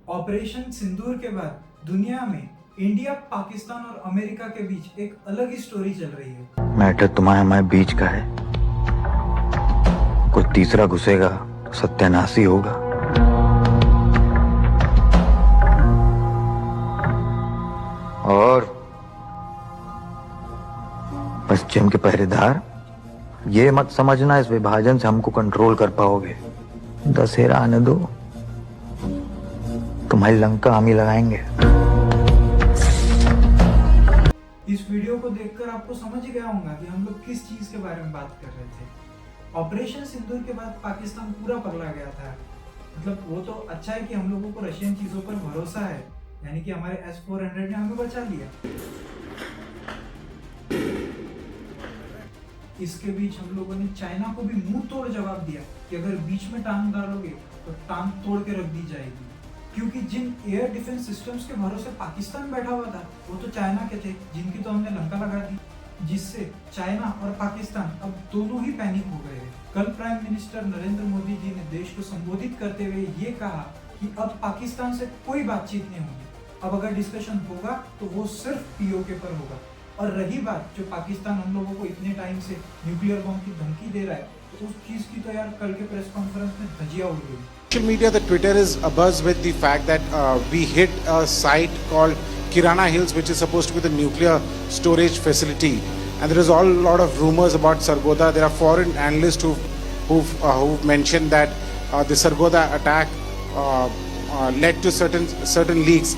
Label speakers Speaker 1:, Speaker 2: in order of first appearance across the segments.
Speaker 1: Operation सिंदूर के बाद दुनिया में इंडिया, पाकिस्तान और अमेरिका के बीच एक अलग ही स्टोरी चल रही है।
Speaker 2: मैटर तुम्हारे हमारे बीच का है। कोई तीसरा घुसेगा तो सत्यानाशी होगा। और पश्चिम के पहरेदार, ये मत समझना इस विभाजन से हमको कंट्रोल कर पाओगे। दशहरा आने दो, तुम्हारी लंका हम ही लगाएंगे।
Speaker 1: इस वीडियो को देखकर आपको समझ गया होगा कि हम लोग किस चीज के बारे में बात कर रहे थे। ऑपरेशन सिंदूर के बाद पाकिस्तान पूरा पगला गया था। मतलब वो तो अच्छा है कि हम लोगों को रशियन चीजों पर भरोसा है, यानी कि हमारे S-400 ने हमें बचा लिया। इसके बीच हम लोगों ने चाइना को भी मुंह तोड़ जवाब दिया कि अगर बीच में टांग डालोगे तो टांग तोड़ के रख दी जाएगी, क्योंकि जिन एयर डिफेंस सिस्टम्स के भरोसे पाकिस्तान बैठा हुआ था वो तो चाइना के थे, जिनकी तो हमने लंका लगा दी, जिससे चाइना और पाकिस्तान अब दोनों ही पैनिक हो गए हैं। कल प्राइम मिनिस्टर नरेंद्र मोदी जी ने देश को संबोधित करते हुए ये कहा कि अब पाकिस्तान से कोई बातचीत नहीं होगी। अब अगर डिस्कशन होगा तो वो सिर्फ POK पर होगा। और रही बात जो पाकिस्तान हम लोगों को इतने टाइम से न्यूक्लियर बम की धमकी दे रहा है, तो उस चीज की तो यार कल के प्रेस कॉन्फ्रेंस में धजिया उड़ गई।
Speaker 3: Social media, the Twitter is abuzz with the fact that we hit a site called Kirana Hills, which is supposed to be the nuclear storage facility, and there is all a lot of rumors about Sargodha. There are foreign analysts who've mentioned that the Sargodha attack led to certain leaks.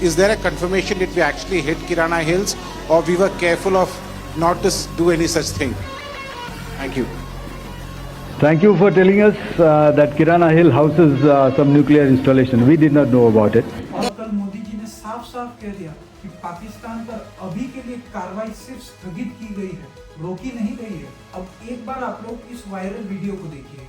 Speaker 3: Is there a confirmation that we actually hit Kirana Hills, or we were careful of not to do any such thing? Thank you.
Speaker 4: Thank you for telling us that Kirana Hill houses some nuclear installation. We did not know about it.
Speaker 1: और कल मोदी जी ने साफ-साफ कह दिया कि पाकिस्तान पर अभी के लिए कार्रवाई सिर्फ स्थगित की गई है, रोकी नहीं गई है। अब एक बार आप लोग इस वायरल वीडियो को देखिए।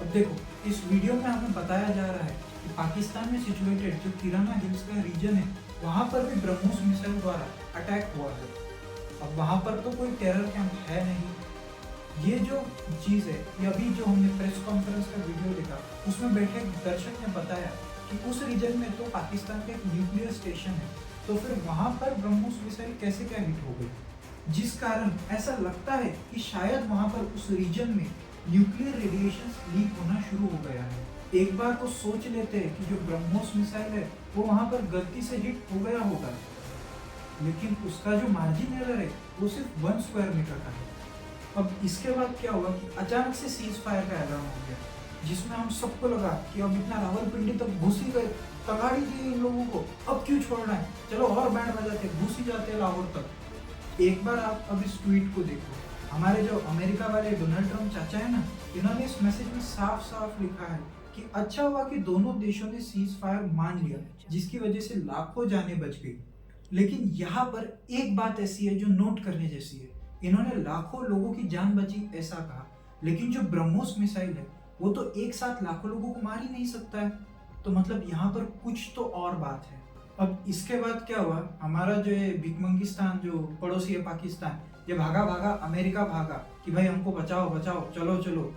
Speaker 1: अब देखो, इस वीडियो में हमें बताया जा रहा है कि पाकिस्तान में सिचुएटेड जो किराना हिल्स का रीजन है, वहां पर भी ब्रह्मोस मिसाइल द्वारा अटैक हुआ है। अब वहां पर तो कोई टेरर कैंप है नहीं। ये जो चीज है, ये अभी जो हमने प्रेस कॉन्फ्रेंस का वीडियो देखा, उसमें बैठे दर्शक ने बताया कि उस रीजन में तो पाकिस्तान का एक न्यूक्लियर स्टेशन है, तो फिर वहां पर ब्रह्मोस मिसाइल कैसे क्या हिट हो गई, जिस कारण ऐसा लगता है कि शायद वहां पर उस रीजन में न्यूक्लियर रेडिएशन लीक होना शुरू हो गया है। एक बार को सोच लेते हैं कि जो ब्रह्मोस मिसाइल है वो वहां पर गलती से हिट हो गया होगा, लेकिन उसका जो मार्जिन एरर है वो सिर्फ 1 स्क्वायर मीटर का है। अब इसके बाद क्या हुआ कि अचानक से सीज फायर का ऐलान हो गया, जिसमें हम सबको लगा कि अब इतना रावलपिंडी तक घुस ही गए, तगाड़ी दी इन लोगों को, अब क्यों छोड़ना है, चलो और बैंड बजाते, घुस ही जाते लाहौर तक। एक बार आप अब इस ट्वीट को देखो। हमारे जो अमेरिका वाले डोनाल्ड ट्रम्प चाचा है ना, इन्होंने इस मैसेज में साफ साफ लिखा है कि अच्छा हुआ कि दोनों देशों ने सीज फायर मान लिया, जिसकी वजह से लाखों जानें बच गई। लेकिन यहाँ पर एक बात ऐसी है जो नोट करने जैसी है। इन्होंने लाखों लोगों की जान बची ऐसा कहा, लेकिन जो ब्रह्मोस मिसाइल है वो तो एक साथ लाखों लोगों को मार ही नहीं सकता है, तो मतलब यहाँ पर कुछ तो और बात है। अब इसके बाद क्या हुआ, हमारा जो ये भिकमंगिस्तान जो पड़ोसी है पाकिस्तान, ये भागा भागा अमेरिका भागा कि भाई हमको बचाओ बचाओ, चलो चलो।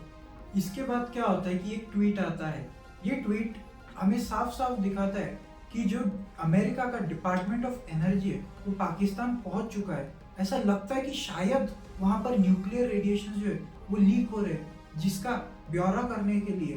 Speaker 1: इसके बाद क्या होता है कि एक ट्वीट आता है। ये ट्वीट हमें साफ साफ दिखाता है कि जो अमेरिका का डिपार्टमेंट ऑफ एनर्जी है वो पाकिस्तान पहुंच चुका है। ऐसा लगता है कि शायद वहां पर न्यूक्लियर रेडिएशन जो है वो लीक हो रहे हैं, जिसका ब्यौरा करने के लिए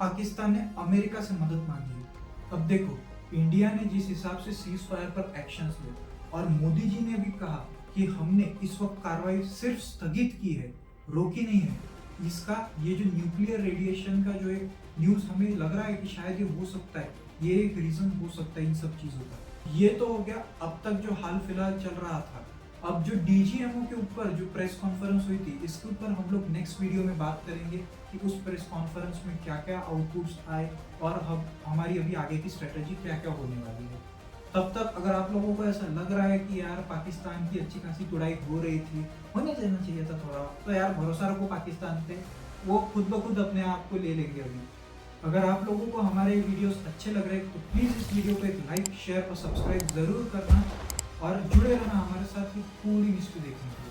Speaker 1: पाकिस्तान ने अमेरिका से मदद मांगी है। अब देखो, इंडिया ने जिस हिसाब से सीज फायर पर एक्शंस लिए और मोदी जी ने भी कहा कि हमने इस वक्त कार्रवाई सिर्फ स्थगित की है, रोकी नहीं है, इसका ये जो न्यूक्लियर रेडिएशन का जो एक न्यूज हमें लग रहा है कि शायद ये हो सकता है, ये एक रीजन हो सकता है इन सब चीजों का। ये तो हो गया अब तक जो हाल फिलहाल चल रहा था। अब जो DGMO के ऊपर जो प्रेस कॉन्फ्रेंस हुई थी, इसके ऊपर हम लोग नेक्स्ट वीडियो में बात करेंगे कि उस प्रेस कॉन्फ्रेंस में क्या क्या आउटपुट्स आए और हमारी अभी आगे की स्ट्रेटेजी क्या क्या होने वाली है। तब तक अगर आप लोगों को ऐसा लग रहा है कि यार पाकिस्तान की अच्छी खासी तुड़ाई हो रही थी, होने देना चाहिए था थोड़ा, तो यार भरोसा रखो पाकिस्तान पे, वो खुद ब खुद अपने आप को ले लेंगे अभी। अगर आप लोगों को हमारे वीडियोस अच्छे लग रहे हैं तो प्लीज़ इस वीडियो को एक लाइक, शेयर और सब्सक्राइब ज़रूर करना और जुड़े रहना हमारे साथ ही पूरी हिस्ट्री देखने के लिए।